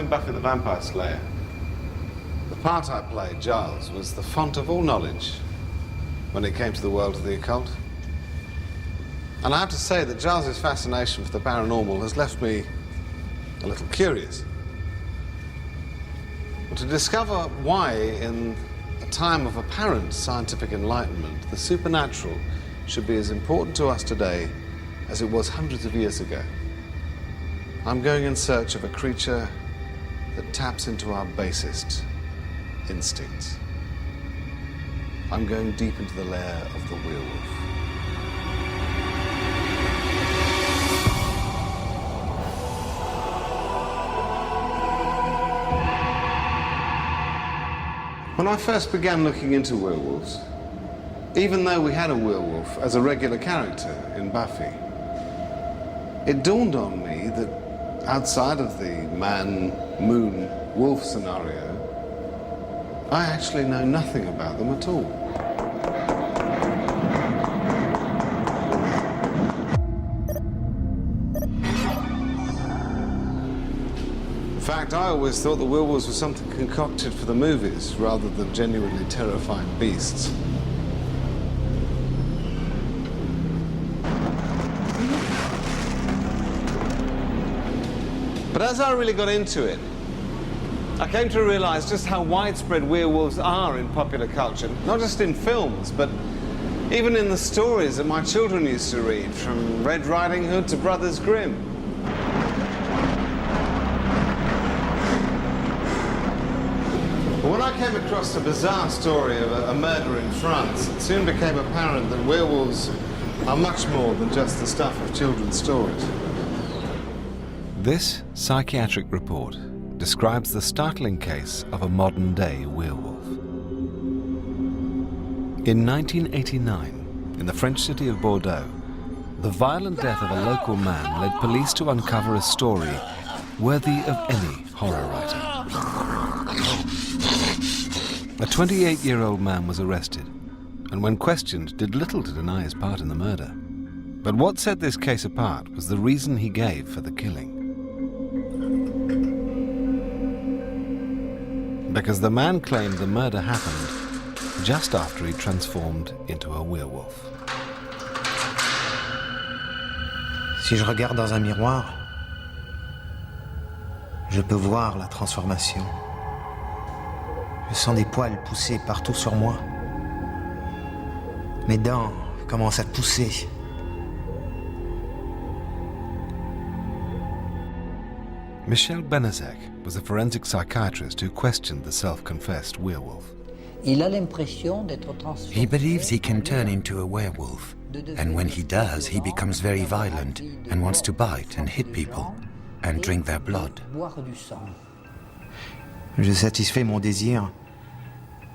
in Buffy the Vampire Slayer, the part I played, Giles, was the font of all knowledge when it came to the world of the occult. And I have to say that Giles's fascination for the paranormal has left me a little curious. But to discover why, in a time of apparent scientific enlightenment, the supernatural should be as important to us today as it was hundreds of years ago, I'm going in search of a creature that taps into our basest instincts. I'm going deep into the lair of the werewolf. When I first began looking into werewolves, even though we had a werewolf as a regular character in Buffy, it dawned on me that outside of the man, moon, wolf scenario, I actually know nothing about them at all. In fact, I always thought the werewolves were something concocted for the movies rather than genuinely terrifying beasts. But as I really got into it, I came to realize just how widespread werewolves are in popular culture, not just in films, but even in the stories that my children used to read, from Red Riding Hood to Brothers Grimm. But when I came across the bizarre story of a murder in France, it soon became apparent that werewolves are much more than just the stuff of children's stories. This psychiatric report describes the startling case of a modern-day werewolf. In 1989, in the French city of Bordeaux, the violent death of a local man led police to uncover a story worthy of any horror writer. A 28-year-old man was arrested, and when questioned, did little to deny his part in the murder. But what set this case apart was the reason he gave for the killing. Because the man claimed the murder happened just after he transformed into a werewolf. Si je regarde dans un miroir, je peux voir la transformation. Je sens des poils pousser partout sur moi. Mes dents commencent à pousser. Michel Benezek was a forensic psychiatrist who questioned the self-confessed werewolf. He believes he can turn into a werewolf, and when he does, he becomes very violent and wants to bite and hit people and drink their blood. Je satisfais mon désir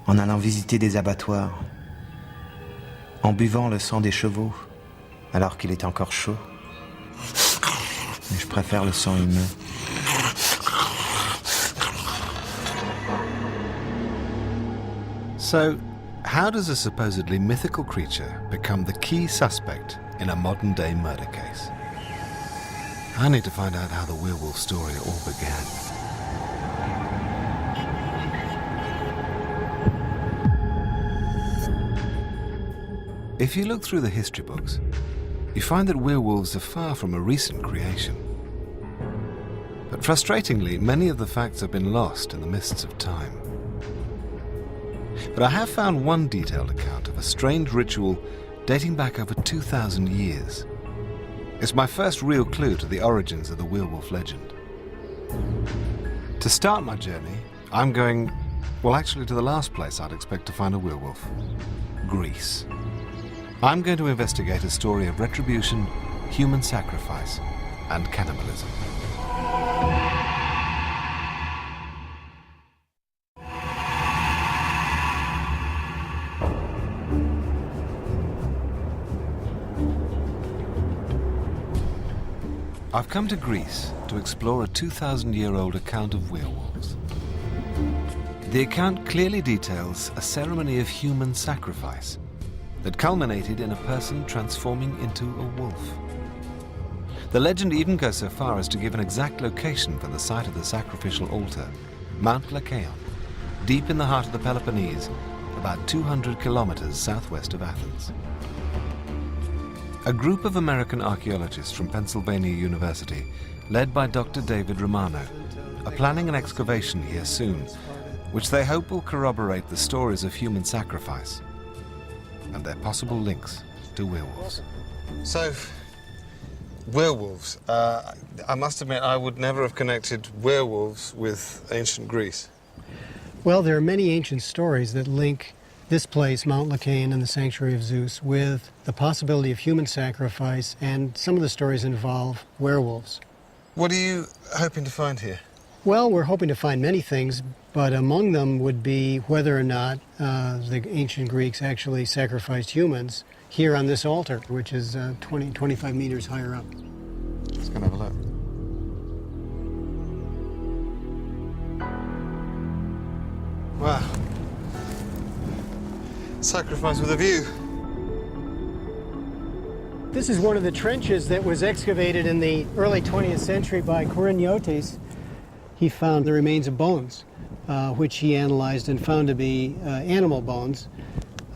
en allant visiter des abattoirs, en buvant le sang des chevaux alors qu'il est encore chaud. Mais je préfère le sang humain. So, how does a supposedly mythical creature become the key suspect in a modern-day murder case? I need to find out how the werewolf story all began. If you look through the history books, you find that werewolves are far from a recent creation. But frustratingly, many of the facts have been lost in the mists of time. But I have found one detailed account of a strange ritual dating back over 2,000 years. It's my first real clue to the origins of the werewolf legend. To start my journey, I'm going, well, actually to the last place I'd expect to find a werewolf, Greece. I'm going to investigate a story of retribution, human sacrifice, and cannibalism. I've come to Greece to explore a 2,000-year-old account of werewolves. The account clearly details a ceremony of human sacrifice that culminated in a person transforming into a wolf. The legend even goes so far as to give an exact location for the site of the sacrificial altar, Mount Lycaon, deep in the heart of the Peloponnese, about 200 kilometers southwest of Athens. A group of American archaeologists from Pennsylvania University, led by Dr. David Romano, are planning an excavation here soon, which they hope will corroborate the stories of human sacrifice and their possible links to werewolves. So, werewolves. I must admit, I would never have connected werewolves with ancient Greece. Well, there are many ancient stories that link this place, Mount Lycaon and the Sanctuary of Zeus, with the possibility of human sacrifice, and some of the stories involve werewolves. What are you hoping to find here? Well, we're hoping to find many things, but among them would be whether or not the ancient Greeks actually sacrificed humans here on this altar, which is 25 meters higher up. Let's go and have a look. Wow. Sacrifice with a view. This is one of the trenches that was excavated in the early 20th century by Koriniotes. He found the remains of bones, which he analyzed and found to be animal bones.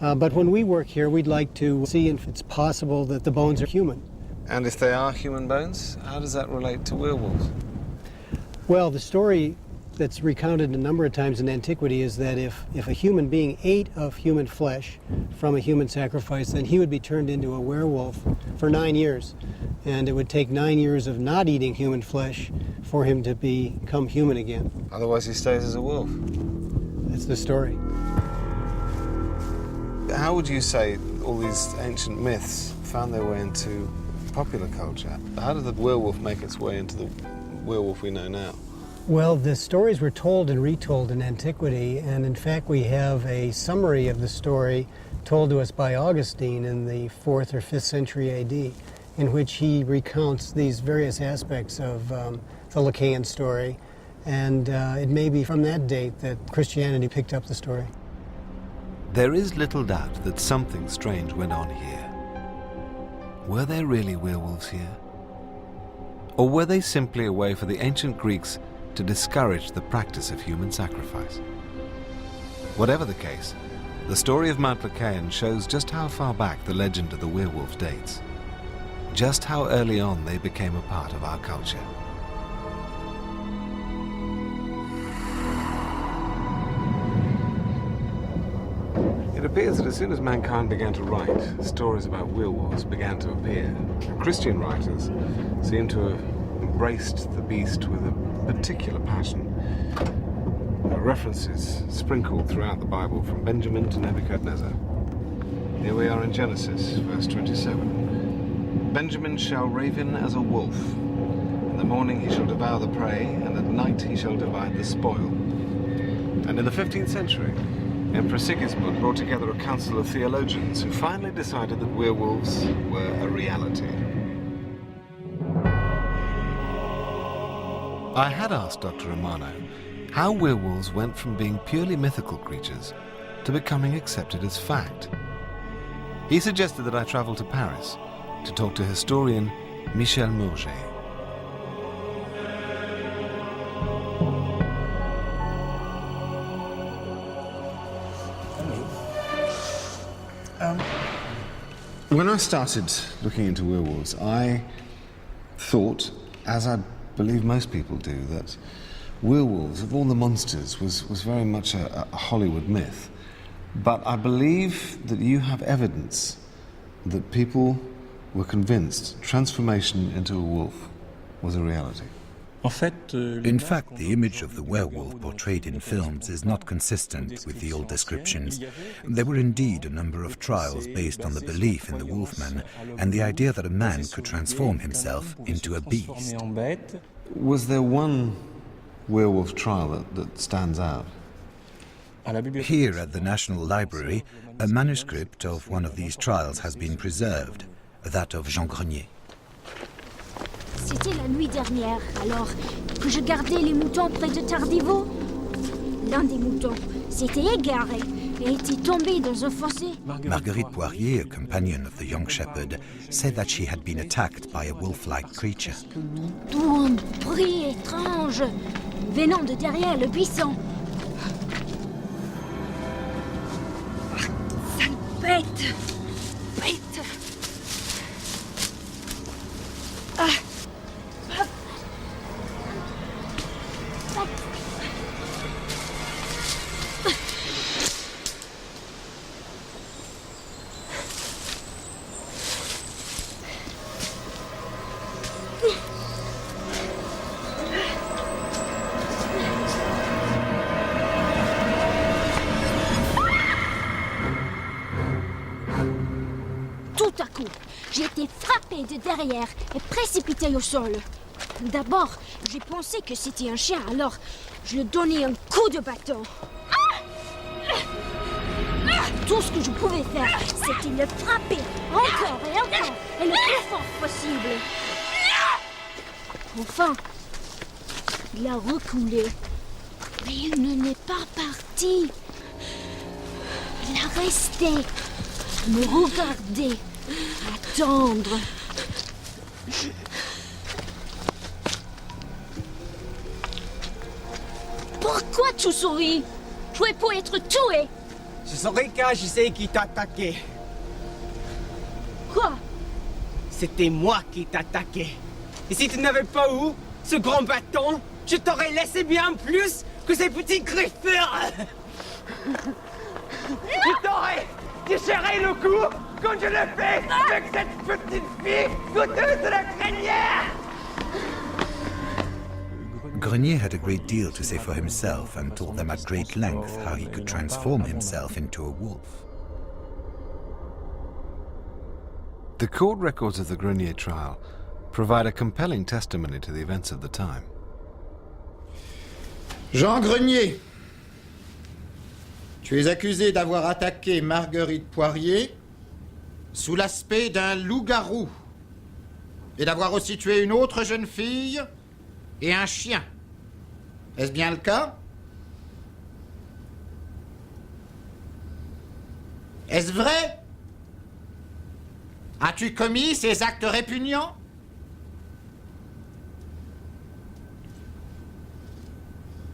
But when we work here, we'd like to see if it's possible that the bones are human. And if they are human bones, how does that relate to werewolves? Well, the story that's recounted a number of times in antiquity is that if a human being ate of human flesh from a human sacrifice, then he would be turned into a werewolf for 9 years. And it would take 9 years of not eating human flesh for him to become human again. Otherwise he stays as a wolf. That's the story. How would you say all these ancient myths found their way into popular culture? How did the werewolf make its way into the werewolf we know now? Well, the stories were told and retold in antiquity, and in fact we have a summary of the story told to us by Augustine in the 4th or 5th century AD, in which he recounts these various aspects of the Lycaon story, and it may be from that date that Christianity picked up the story. There is little doubt that something strange went on here. Were there really werewolves here? Or were they simply a way for the ancient Greeks to discourage the practice of human sacrifice? Whatever the case, the story of Mount Lycaon shows just how far back the legend of the werewolves dates, just how early on they became a part of our culture. It appears that as soon as mankind began to write, stories about werewolves began to appear. Christian writers seem to have embraced the beast with a particular passion. There are references sprinkled throughout the Bible, from Benjamin to Nebuchadnezzar. Here we are in Genesis, verse 27. Benjamin shall raven as a wolf. In the morning he shall devour the prey, and at night he shall divide the spoil. And in the 15th century, Emperor Sigismund brought together a council of theologians who finally decided that werewolves were a reality. I had asked Dr. Romano how werewolves went from being purely mythical creatures to becoming accepted as fact. He suggested that I travel to Paris to talk to historian Michel Mourget. When I started looking into werewolves, I thought, as I believe most people do, that werewolves, of all the monsters, was very much a Hollywood myth. But I believe that you have evidence that people were convinced transformation into a wolf was a reality. In fact, the image of the werewolf portrayed in films is not consistent with the old descriptions. There were indeed a number of trials based on the belief in the wolfman and the idea that a man could transform himself into a beast. Was there one werewolf trial that stands out? Here at the National Library, a manuscript of one of these trials has been preserved, that of Jean Grenier. C'était la nuit dernière, alors que je gardais les moutons près de Tardivo. L'un des moutons s'était égaré est-il tombé dans un fossé? Marguerite Poirier, a companion of the young shepherd, said that she had been attacked by a wolf-like creature. D'où un bruit étrange venant de derrière le buisson. Sale bête! Bête! Ah! Tout à coup, j'ai été frappée de derrière et précipitée au sol. D'abord, j'ai pensé que c'était un chien, alors je lui ai donné un coup de bâton. Tout ce que je pouvais faire, c'était le frapper encore et encore, et le plus fort possible. Enfin, il a reculé, mais il ne n'est pas parti. Il a resté, me regarder, attendre. Pourquoi tu souris? Tu es pour être tué. Je saurais quand je sais qui t'a attaqué. Quoi? C'était moi qui t'attaquais. Et si tu n'avais pas eu ce grand bâton, je t'aurais laissé bien plus que ces petits griffeurs. Je t'aurais déchiré le cou comme je l'ai fait avec cette petite fille goûteuse de la crinière. Grenier had a great deal to say for himself and told them at great length how he could transform himself into a wolf. The court records of the Grenier trial provide a compelling testimony to the events of the time. Jean Grenier, tu es accusé d'avoir attaqué Marguerite Poirier sous l'aspect d'un loup-garou et d'avoir aussi tué une autre jeune fille et un chien. Est-ce bien le cas? Est-ce vrai? As-tu commis ces actes répugnants?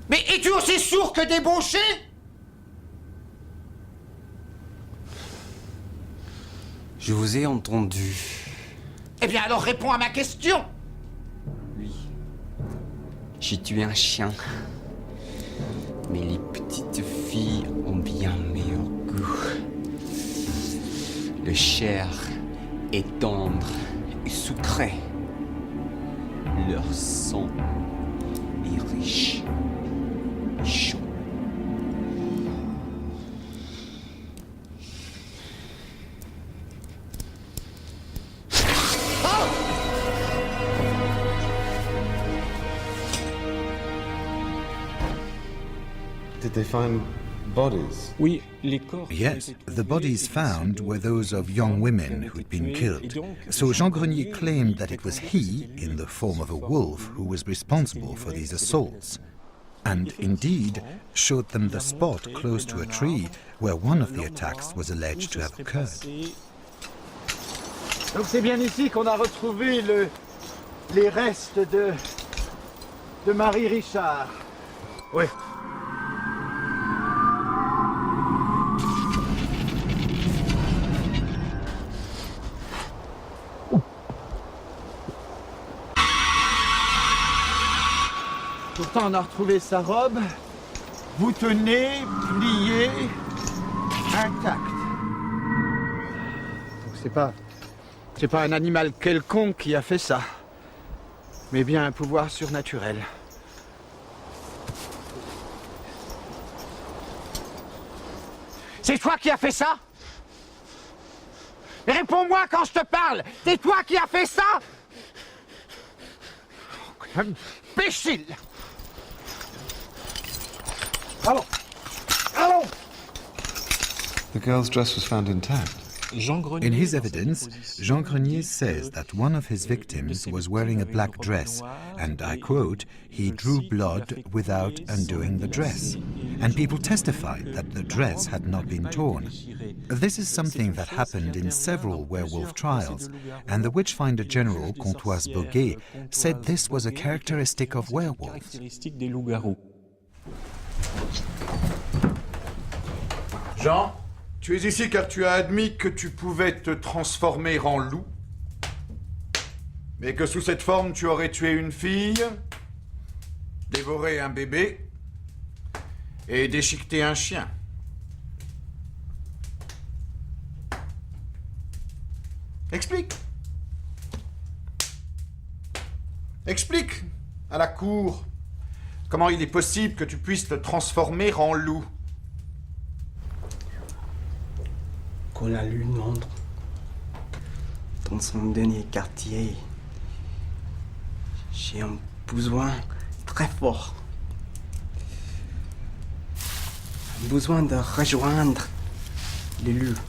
Mais es-tu aussi sourd que débauché? Je vous ai entendu. Eh bien alors réponds à ma question! Oui. J'ai tué un chien. Mais les petites filles ont bien meilleur goût. Le chair est tendre et sucré. Leur sang est riche et chaud. Did they find bodies? Oui, les corps. Yes, the bodies found were those of young women who'd been killed. So Jean Grenier claimed that it was he, in the form of a wolf, who was responsible for these assaults. And indeed, showed them the spot close to a tree where one of the attacks was alleged to have occurred. Donc c'est bien ici qu'on a retrouvé les restes de Marie Richard. Oui. Pourtant, on a retrouvé sa robe, boutonnée, pliée, intacte. Donc c'est pas un animal quelconque qui a fait ça, mais bien un pouvoir surnaturel. C'est toi qui as fait ça? Mais réponds-moi quand je te parle! C'est toi qui as fait ça? Imbécile! Allons! Allons! The girl's dress was found intact. In his evidence, Jean Grenier says that one of his victims was wearing a black dress, and I quote, he drew blood without undoing the dress. And people testified that the dress had not been torn. This is something that happened in several werewolf trials, and the Witchfinder General, Comtoise Boguet, said this was a characteristic of werewolves. Jean, tu es ici car tu as admis que tu pouvais te transformer en loup, mais que sous cette forme tu aurais tué une fille, dévoré un bébé et déchiqueté un chien. Explique. Explique à la cour comment il est possible que tu puisses te transformer en loup. Quand la lune entre dans son dernier quartier, j'ai un besoin très fort. Un besoin de rejoindre les loups.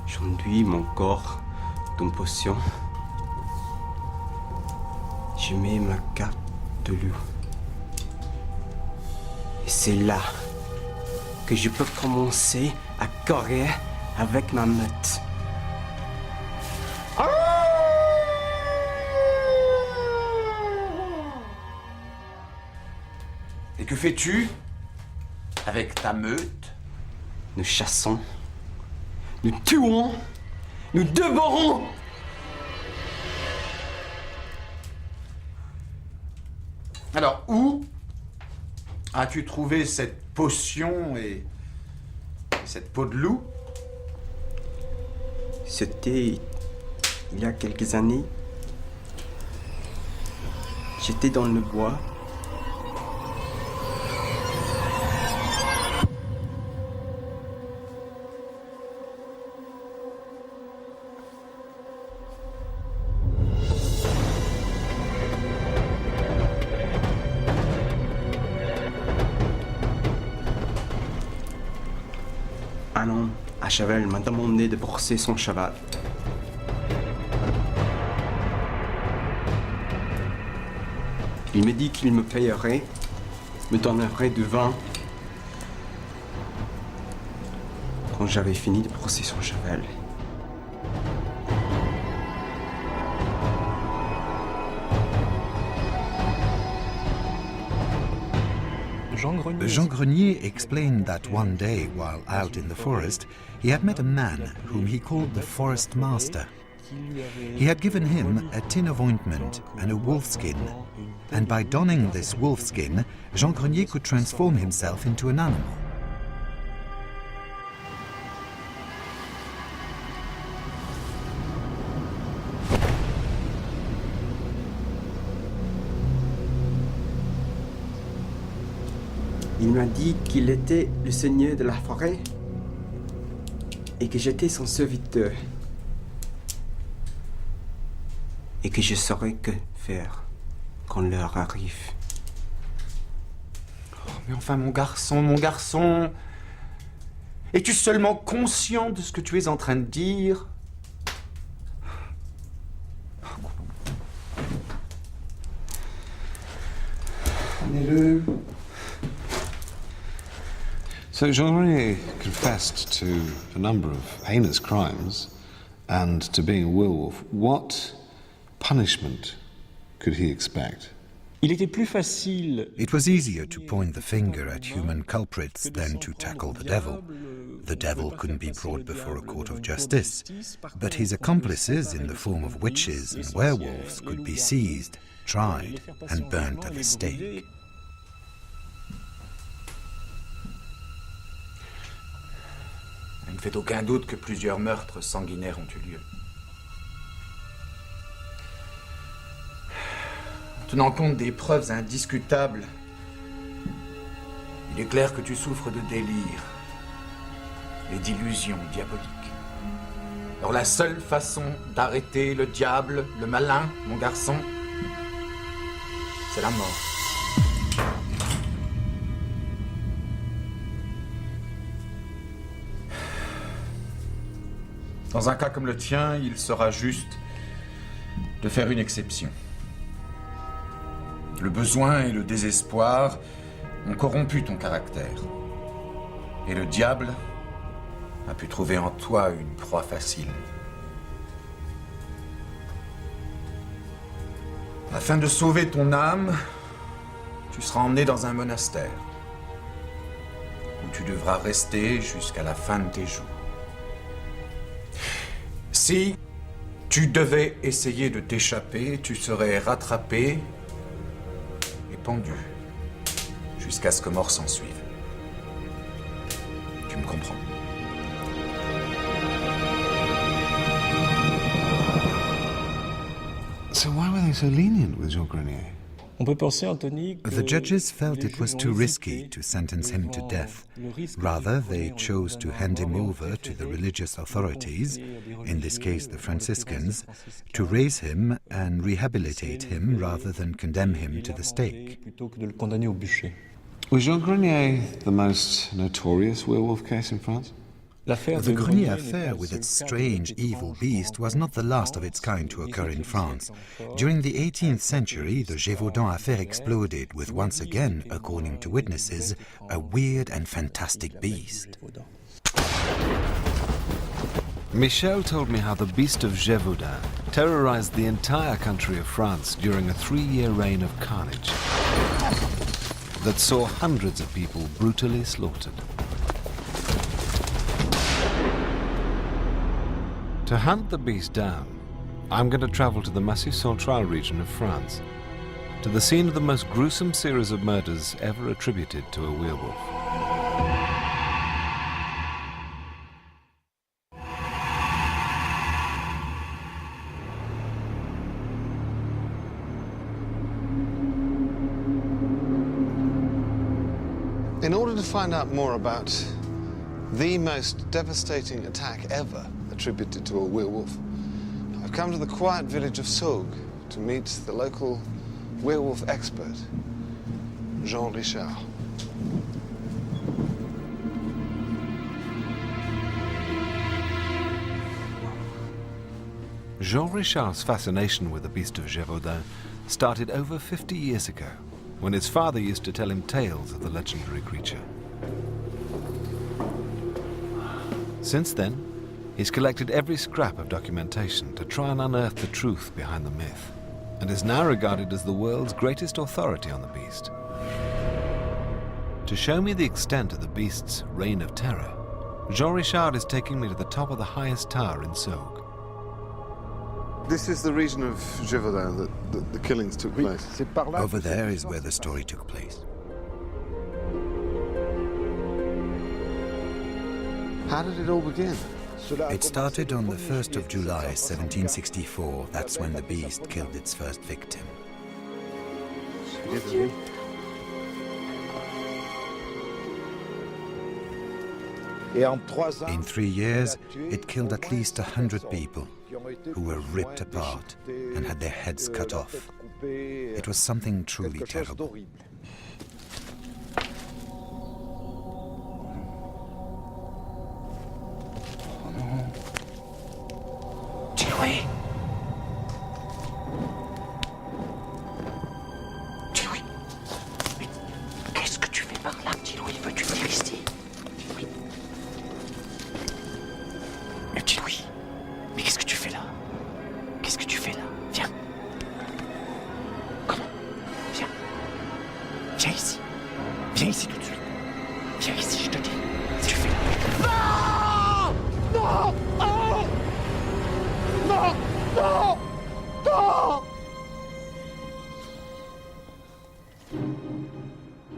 J'enduis mon corps d'une potion. Je mets ma carte de loup. Et c'est là que je peux commencer à courir avec ma meute. Et que fais-tu avec ta meute? Nous chassons, nous tuons, nous dévorons. Alors, où as-tu trouvé cette potion et cette peau de loup? C'était il y a quelques années. J'étais dans le bois. Un homme à cheval m'a demandé de brosser son cheval. Il me dit qu'il me payerait, me donnerait du vin quand j'avais fini de brosser son cheval. Jean Grenier explained that one day, while out in the forest, he had met a man whom he called the Forest Master. He had given him a tin of ointment and a wolf skin, and by donning this wolf skin, Jean Grenier could transform himself into an animal. Il m'a dit qu'il était le seigneur de la forêt et que j'étais son serviteur et que je saurais que faire quand l'heure arrive. Oh, mais enfin, mon garçon, es-tu seulement conscient de ce que tu es en train de dire? Prenez-le. So Jean Grenier confessed to a number of heinous crimes and to being a werewolf. What punishment could he expect? It was easier to point the finger at human culprits than to tackle the devil. The devil couldn't be brought before a court of justice, but his accomplices in the form of witches and werewolves could be seized, tried, and burnt at the stake. Il ne fait aucun doute que plusieurs meurtres sanguinaires ont eu lieu. En tenant compte des preuves indiscutables, il est clair que tu souffres de délire et d'illusions diaboliques. Alors la seule façon d'arrêter le diable, le malin, mon garçon, c'est la mort. Dans un cas comme le tien, il sera juste de faire une exception. Le besoin et le désespoir ont corrompu ton caractère. Et le diable a pu trouver en toi une proie facile. Afin de sauver ton âme, tu seras emmené dans un monastère, où tu devras rester jusqu'à la fin de tes jours. Si tu devais essayer de t'échapper, tu serais rattrapé et pendu, jusqu'à ce que mort s'en suive. Tu me comprends? So why were they so lenient with Jean Grenier? The judges felt it was too risky to sentence him to death. Rather, they chose to hand him over to the religious authorities, in this case the Franciscans, to raise him and rehabilitate him rather than condemn him to the stake. Was Jean Grenier the most notorious werewolf case in France? The Grenier affair with its strange, evil beast was not the last of its kind to occur in France. During the 18th century, the Gévaudan affair exploded with, once again, according to witnesses, a weird and fantastic beast. Michel told me how the beast of Gévaudan terrorized the entire country of France during a 3-year reign of carnage that saw hundreds of people brutally slaughtered. To hunt the beast down, I'm going to travel to the Massif Central region of France, to the scene of the most gruesome series of murders ever attributed to a werewolf. In order to find out more about the most devastating attack ever attributed to a werewolf, I've come to the quiet village of Saugues to meet the local werewolf expert, Jean Richard. Jean Richard's fascination with the beast of Gévaudan started over 50 years ago, when his father used to tell him tales of the legendary creature. Since then, he's collected every scrap of documentation to try and unearth the truth behind the myth, and is now regarded as the world's greatest authority on the beast. To show me the extent of the beast's reign of terror, Jean Richard is taking me to the top of the highest tower in Saugues. This is the region of Gévaudan that the killings took place. Over there is where the story took place. How did it all begin? It started on the 1st of July, 1764. That's when the beast killed its first victim. In 3 years, it killed at least 100 people who were ripped apart and had their heads cut off. It was something truly terrible.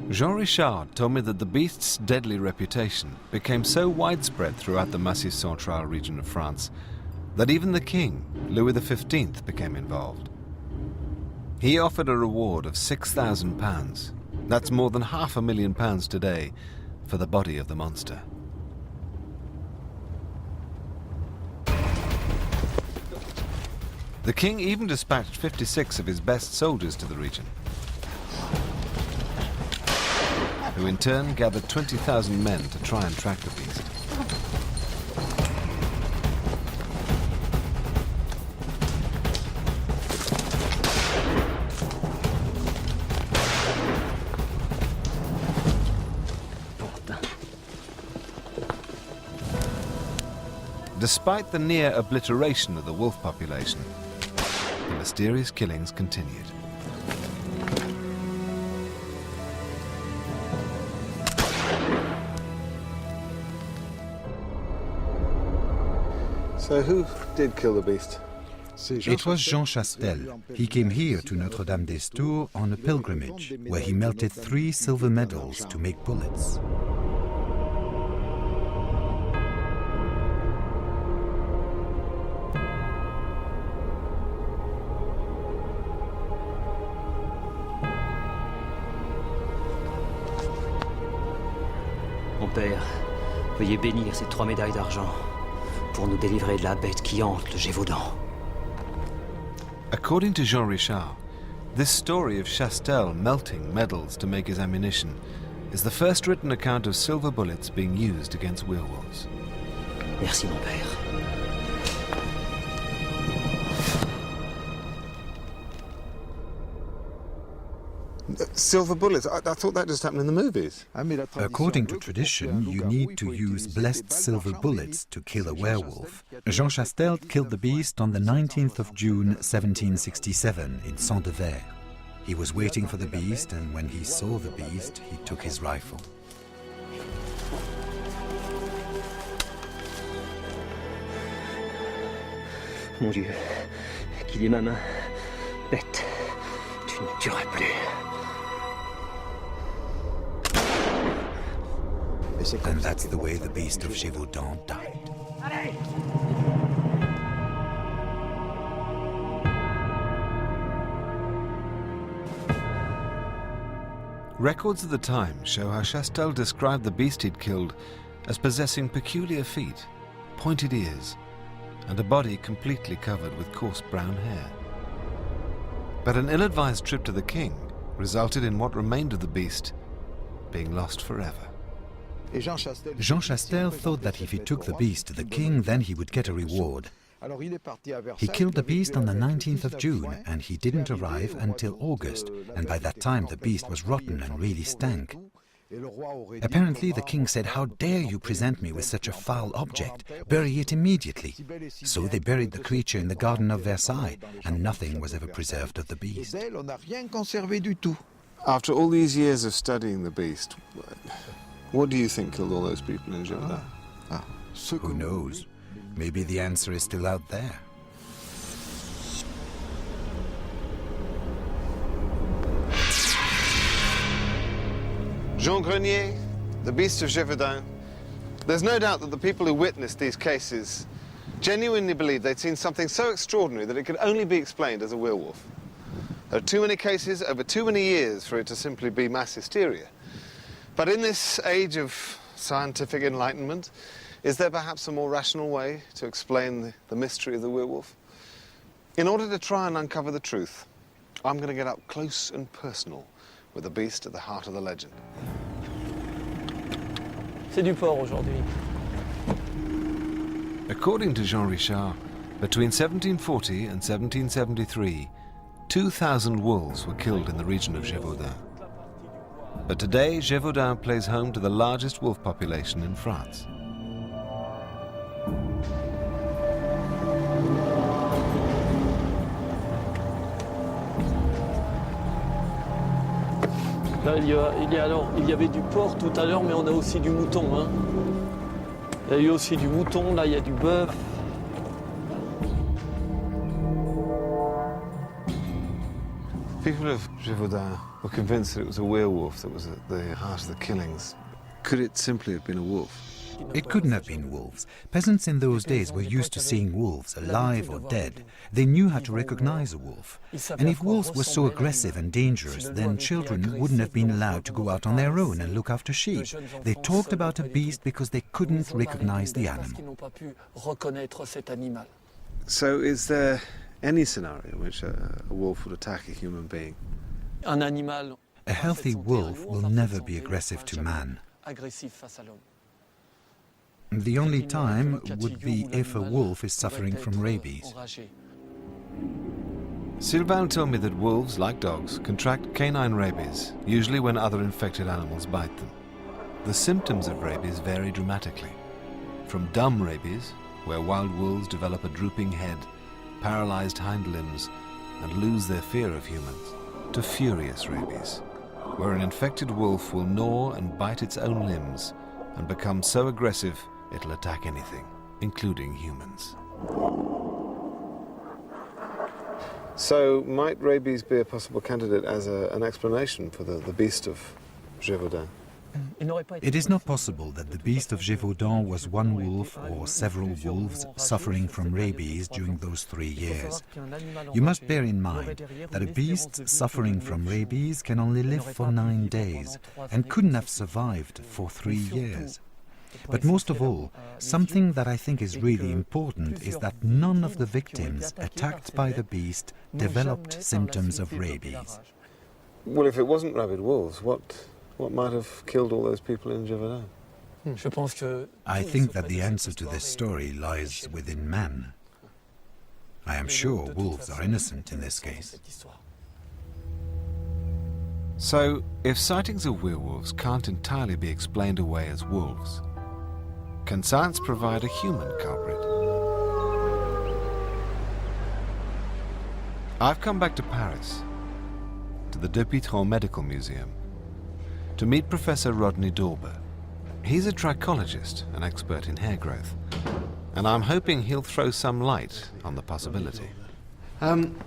Jean Richard told me that the beast's deadly reputation became so widespread throughout the Massif Central region of France that even the king, Louis XV, became involved. He offered a reward of £6,000, that's more than £500,000 today, for the body of the monster. The king even dispatched 56 of his best soldiers to the region, who in turn gathered 20,000 men to try and track the beast. despite the near obliteration of the wolf population, the mysterious killings continued. So who did kill the beast? It was Jean Chastel. He came here to Notre-Dame-des-Tours on a pilgrimage, where he melted 3 silver medals to make bullets. Mon père, veuillez bénir ces 3 médailles d'argent pour nous délivrer de la bête qui hante le Gévaudan. According to Jean Richard, this story of Chastel melting medals to make his ammunition is the first written account of silver bullets being used against werewolves. Merci, mon père. Silver bullets? I thought that just happened in the movies. According to tradition, you need to use blessed silver bullets to kill a werewolf. Jean Chastel killed the beast on the 19th of June 1767 in Saint-Devers. He was waiting for the beast, and when he saw the beast, he took his rifle. Mon Dieu, qu'il est ma main, bête, tu ne tueras plus. And that's the way the beast of Gévaudan died. Records of the time show how Chastel described the beast he'd killed as possessing peculiar feet, pointed ears, and a body completely covered with coarse brown hair. But an ill-advised trip to the king resulted in what remained of the beast being lost forever. Jean Chastel thought that if he took the beast to the king, then he would get a reward. He killed the beast on the 19th of June, and he didn't arrive until August, and by that time the beast was rotten and really stank. Apparently the king said, "How dare you present me with such a foul object? Bury it immediately." So they buried the creature in the garden of Versailles, and nothing was ever preserved of the beast. After all these years of studying the beast, what do you think killed all those people in Gévaudan? Who knows? Maybe the answer is still out there. Jean Grenier, the beast of Gévaudan. There's no doubt that the people who witnessed these cases genuinely believed they'd seen something so extraordinary that it could only be explained as a werewolf. There are too many cases over too many years for it to simply be mass hysteria. But in this age of scientific enlightenment, is there perhaps a more rational way to explain the mystery of the werewolf? In order to try and uncover the truth, I'm going to get up close and personal with the beast at the heart of the legend. C'est du porc aujourd'hui. According to Jean Richard, between 1740 and 1773, 2,000 wolves were killed in the region of Gévaudan. But today, Gévaudan plays home to the largest wolf population in France. Là, il y avait du porc tout à l'heure, mais on a aussi du mouton. Hein. Il y a eu aussi du mouton, là il y a du bœuf. People of Gévaudan were convinced that it was a werewolf that was at the heart of the killings. Could it simply have been a wolf? It couldn't have been wolves. Peasants in those days were used to seeing wolves, alive or dead. They knew how to recognize a wolf. And if wolves were so aggressive and dangerous, then children wouldn't have been allowed to go out on their own and look after sheep. They talked about a beast because they couldn't recognize the animal. So is there any scenario in which a wolf would attack a human being? A healthy wolf will never be aggressive to man. The only time would be if a wolf is suffering from rabies. Sylvain told me that wolves, like dogs, contract canine rabies, usually when other infected animals bite them. The symptoms of rabies vary dramatically, from dumb rabies, where wild wolves develop a drooping head, paralyzed hind limbs, and lose their fear of humans, to furious rabies, where an infected wolf will gnaw and bite its own limbs and become so aggressive it'll attack anything, including humans. So might rabies be a possible candidate as an explanation for the beast of Gévaudan? It is not possible that the beast of Gévaudan was one wolf or several wolves suffering from rabies during those 3 years. You must bear in mind that a beast suffering from rabies can only live for 9 days and couldn't have survived for 3 years. But most of all, something that I think is really important is that none of the victims attacked by the beast developed symptoms of rabies. Well, if it wasn't rabid wolves, what might have killed all those people in Gévaudan? I think that the answer to this story lies within man. I am sure wolves are innocent in this case. So, if sightings of werewolves can't entirely be explained away as wolves, can science provide a human culprit? I've come back to Paris, to the Dupuytren Medical Museum, to meet Professor Rodney Dorber. He's a trichologist, an expert in hair growth, and I'm hoping he'll throw some light on the possibility. I'm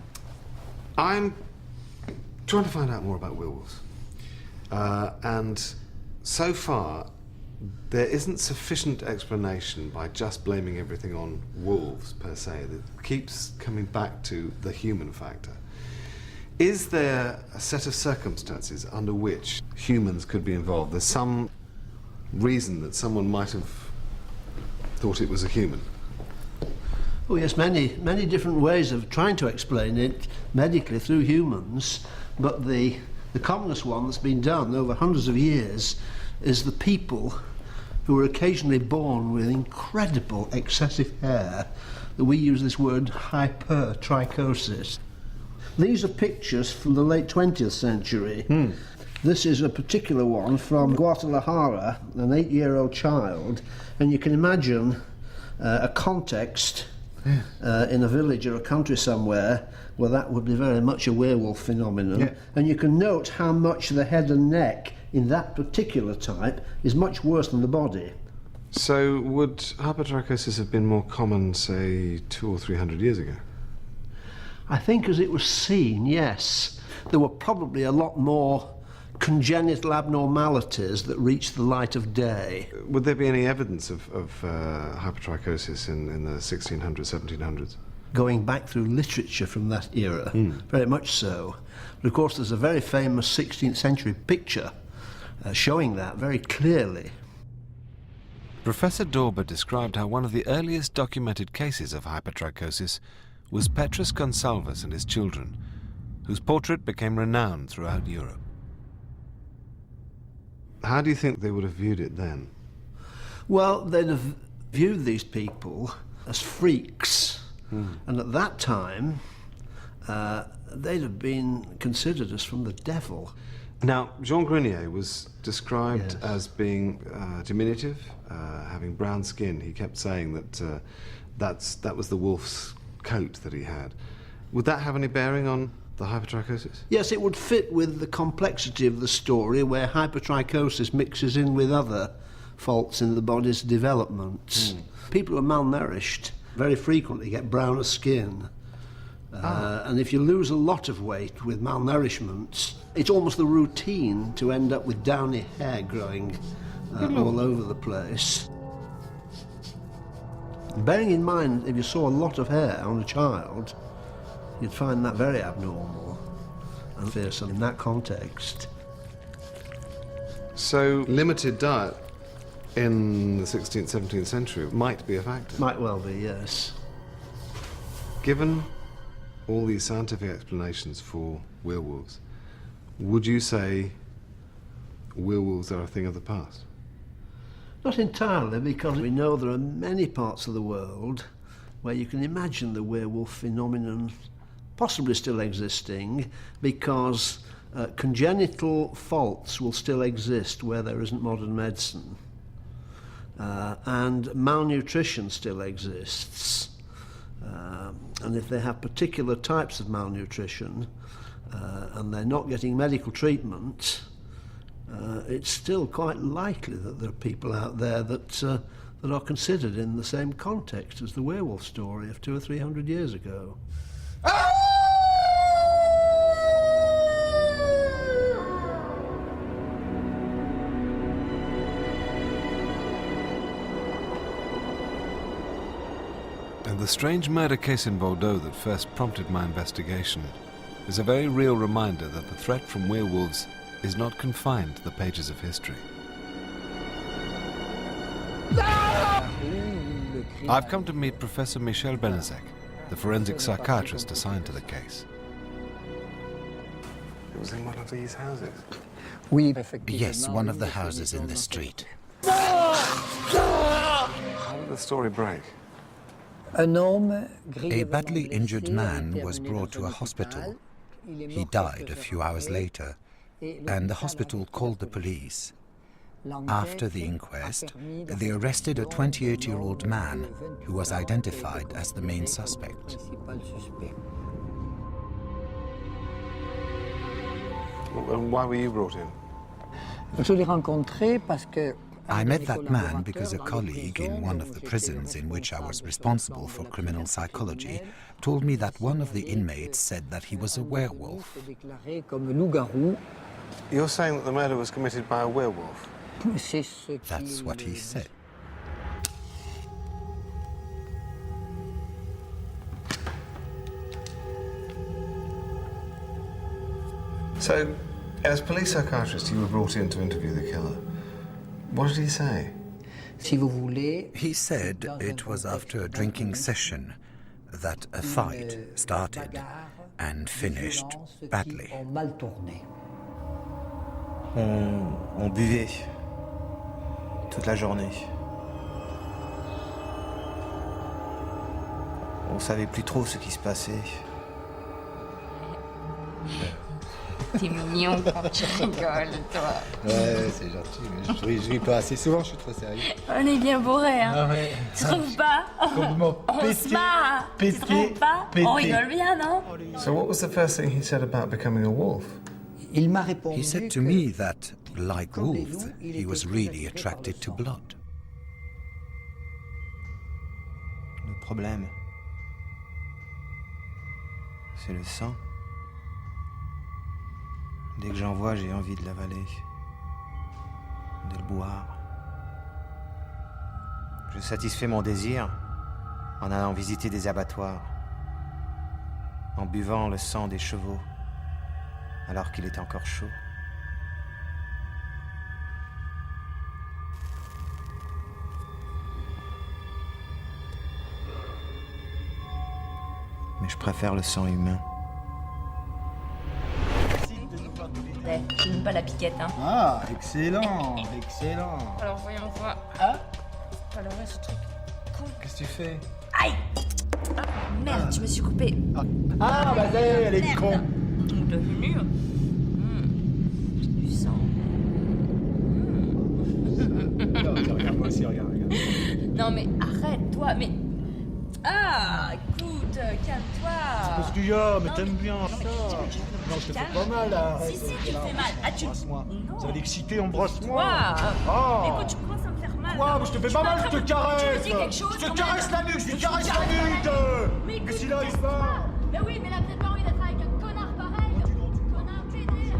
trying to find out more about werewolves. And so far, there isn't sufficient explanation by just blaming everything on wolves, per se, that keeps coming back to the human factor. Is there a set of circumstances under which humans could be involved? There's some reason that someone might have thought it was a human? Oh yes, many different ways of trying to explain it medically through humans, but the commonest one that's been done over hundreds of years is the people who were occasionally born with incredible excessive hair. We use this word hypertrichosis. These are pictures from the late 20th century. This is a particular one from Guadalajara, an 8-year-old child, and you can imagine a context in a village or a country somewhere where that would be very much a werewolf phenomenon. And you can note how much the head and neck in that particular type is much worse than the body. So would hypertrichosis have been more common, say, 200 or 300 years ago? I think as it was seen, yes. There were probably a lot more congenital abnormalities that reached the light of day. Would there be any evidence of hypertrichosis in the 1600s, 1700s? Going back through literature from that era, very much so. But of course there's a very famous 16th century picture showing that very clearly. Professor Dorber described how one of the earliest documented cases of hypertrichosis was Petrus Gonsalves and his children, whose portrait became renowned throughout Europe. How do you think they would have viewed it then? Well, they'd have viewed these people as freaks, and at that time they'd have been considered as from the devil. Now, Jean Grenier was described as being diminutive, having brown skin. He kept saying that that was the wolf's coat that he had. Would that have any bearing on the hypertrichosis? Yes, it would fit with the complexity of the story where hypertrichosis mixes in with other faults in the body's development. People who are malnourished very frequently get browner skin. And if you lose a lot of weight with malnourishment, it's almost the routine to end up with downy hair growing all over the place. Bearing in mind, if you saw a lot of hair on a child, you'd find that very abnormal and fearsome in that context. So limited diet in the 16th, 17th century might be a factor? Might well be, yes. Given all these scientific explanations for werewolves, would you say werewolves are a thing of the past? Not entirely, because we know there are many parts of the world where you can imagine the werewolf phenomenon possibly still existing, because congenital faults will still exist where there isn't modern medicine. and malnutrition still exists. And if they have particular types of malnutrition and they're not getting medical treatment, it's still quite likely that there are people out there that are considered in the same context as the werewolf story of 200 or 300 years ago. And the strange murder case in Bordeaux that first prompted my investigation is a very real reminder that the threat from werewolves is not confined to the pages of history. I've come to meet Professor Michel Benezek, the forensic psychiatrist assigned to the case. It was in one of these houses? Yes, one of the houses in this street. How did the story break? A badly injured man was brought to a hospital. He died a few hours later, and the hospital called the police. After the inquest, they arrested a 28-year-old man who was identified as the main suspect. And why were you brought in? I met that man because a colleague in one of the prisons in which I was responsible for criminal psychology told me that one of the inmates said that he was a werewolf. You're saying that the murder was committed by a werewolf? That's what he said. So, as police psychiatrist, you were brought in to interview the killer. What did he say? He said it was after a drinking session that a fight started and finished badly. On buvait toute la journée. On savait plus trop ce qui se passait. T'es mignon quand tu rigoles, toi. Ouais, c'est gentil, mais je ris pas assez souvent, je suis trop sérieux. On est bien bourrés, hein. Ah ouais. Tu trouves pas? On se marre. Tu trouves pas? On rigole bien, non? So what was the first thing he said about becoming a wolf? He said to me that, like wolves, he was really attracted to blood. Le problème, c'est le sang. Dès que j'en vois, j'ai envie de l'avaler, de le boire. Je satisfais mon désir en allant visiter des abattoirs, en buvant le sang des chevaux, alors qu'il est encore chaud. Mais je préfère le sang humain. Tu n'aimes pas la piquette, hein? Ah, excellent, excellent. Alors voyons voir. Ah, alors ce truc. Qu'est-ce que tu fais? Aïe! Ah, merde, je me suis coupée. Ah, bah elle est con. Devenu. Du sang. Regarde, moi aussi, regarde. Non mais arrête, toi, mais... Ah, écoute, calme-toi. Qu'est-ce qu'il y a? Mais t'aimes bien non, ça. Mais Non, je te fais pas mal, là. Si, tu me fais mal. Ah, tu... Embrasse-moi. Non. Ça va l'exciter, embrasse-moi. Quoi? Oh. Écoute, tu commences à me faire mal. Quoi? Mais je te fais pas mal, je te caresse. Tu me dis quelque chose, Je te caresse la nuque, je te caresse la nuque. Mais écoute, qu'est-ce qu'il arrive pas? Mais oui, mais là, peut-être pas envie d'être avec un connard pareil. Connard pédé.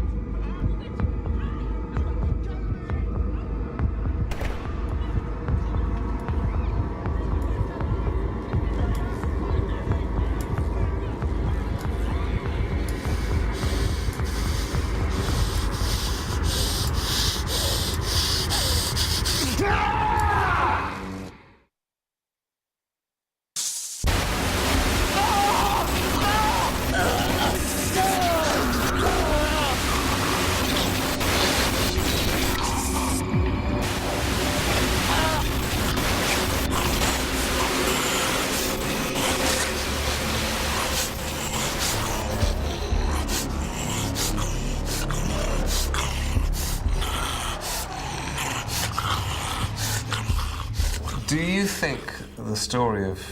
Do you think the story of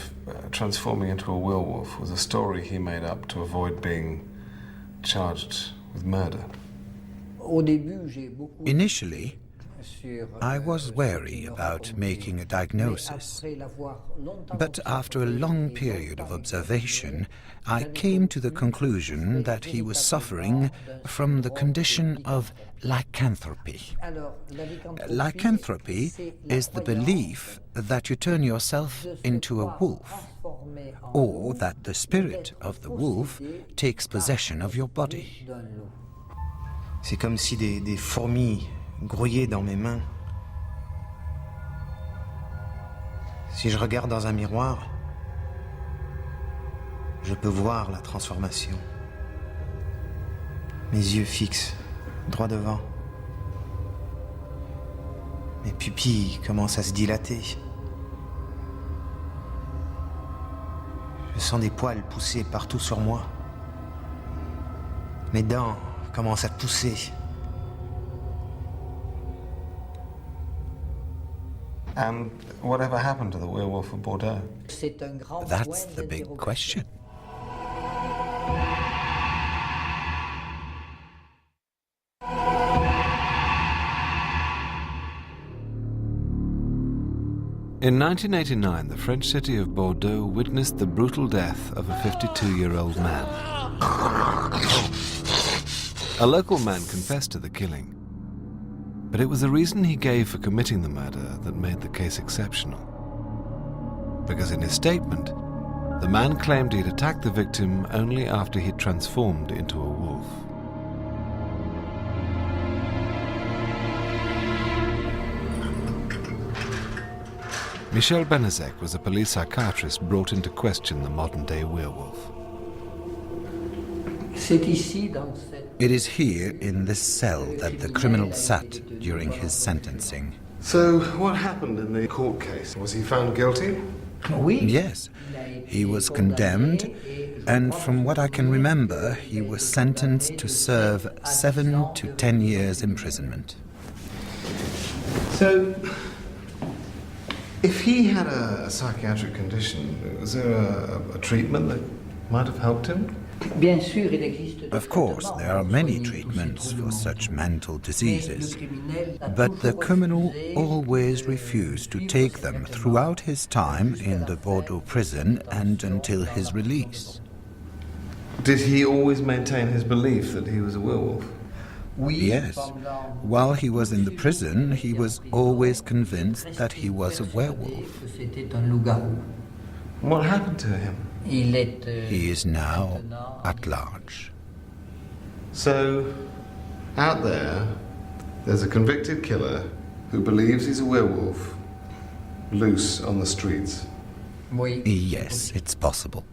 transforming into a werewolf was a story he made up to avoid being charged with murder? Initially, I was wary about making a diagnosis, but after a long period of observation, I came to the conclusion that he was suffering from the condition of lycanthropy. Lycanthropy is the belief that you turn yourself into a wolf, or that the spirit of the wolf takes possession of your body. C'est comme si des fourmis grouillaient dans mes mains. Si je regarde dans un miroir, je peux voir la transformation. Mes yeux fixes, droit devant. Mes pupilles commencent à se dilater. Je sens des poils pousser partout sur moi. Mes dents commencent à pousser. And whatever happened to the werewolf of Bordeaux? That's the big question. In 1989, the French city of Bordeaux witnessed the brutal death of a 52-year-old man. A local man confessed to the killing, but it was the reason he gave for committing the murder that made the case exceptional. Because in his statement, the man claimed he'd attacked the victim only after he'd transformed into a wolf. Michel Benezek was a police psychiatrist brought in to question the modern-day werewolf. It is here in this cell that the criminal sat during his sentencing. So, what happened in the court case? Was he found guilty? Yes, he was condemned, and from what I can remember, he was sentenced to serve 7 to 10 years imprisonment. So, if he had a psychiatric condition, was there a treatment that might have helped him? Of course, there are many treatments for such mental diseases, but the criminal always refused to take them throughout his time in the Bordeaux prison and until his release. Did he always maintain his belief that he was a werewolf? Yes. While he was in the prison, he was always convinced that he was a werewolf. What happened to him? He is now at large. So, out there's a convicted killer who believes he's a werewolf, loose on the streets. Yes, it's possible.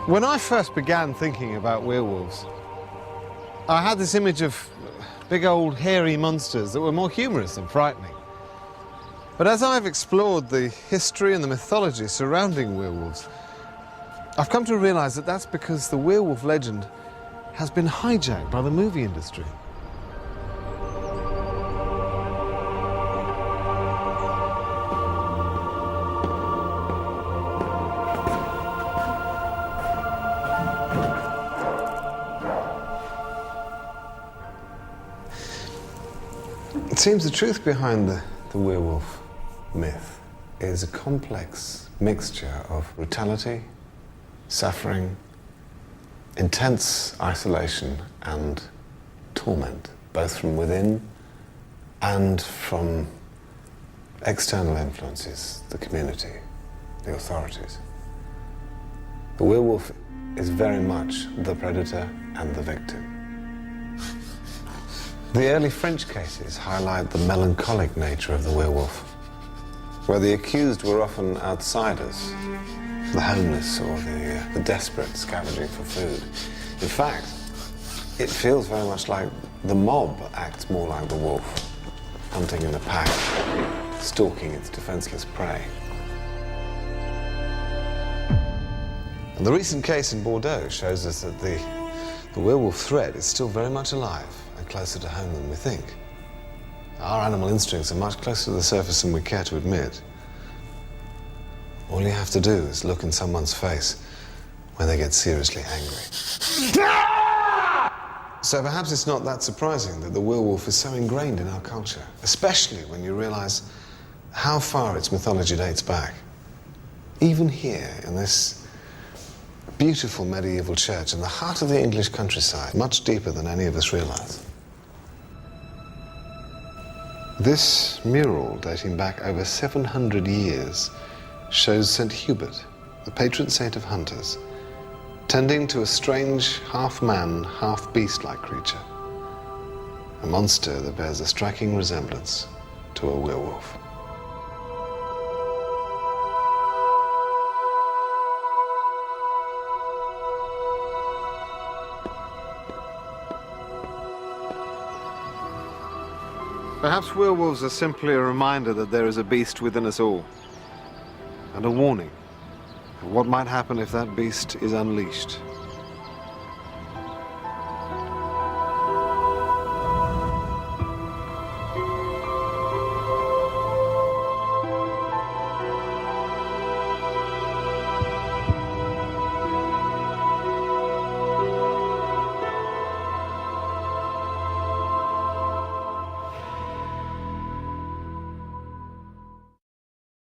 When I first began thinking about werewolves, I had this image of big old hairy monsters that were more humorous than frightening. But as I've explored the history and the mythology surrounding werewolves, I've come to realize that that's because the werewolf legend has been hijacked by the movie industry. It seems the truth behind the werewolf myth is a complex mixture of brutality, suffering, intense isolation and torment, both from within and from external influences, the community, the authorities. The werewolf is very much the predator and the victim. The early French cases highlight the melancholic nature of the werewolf, where the accused were often outsiders, the homeless or the desperate scavenging for food. In fact, it feels very much like the mob acts more like the wolf, hunting in a pack, stalking its defenseless prey. And the recent case in Bordeaux shows us that the werewolf threat is still very much alive and closer to home than we think. Our animal instincts are much closer to the surface than we care to admit. All you have to do is look in someone's face when they get seriously angry. So perhaps it's not that surprising that the werewolf is so ingrained in our culture, especially when you realize how far its mythology dates back. Even here, in this beautiful medieval church in the heart of the English countryside, much deeper than any of us realize. This mural, dating back over 700 years, shows St. Hubert, the patron saint of hunters, tending to a strange half-man, half-beast-like creature, a monster that bears a striking resemblance to a werewolf. Perhaps werewolves are simply a reminder that there is a beast within us all, and a warning of what might happen if that beast is unleashed.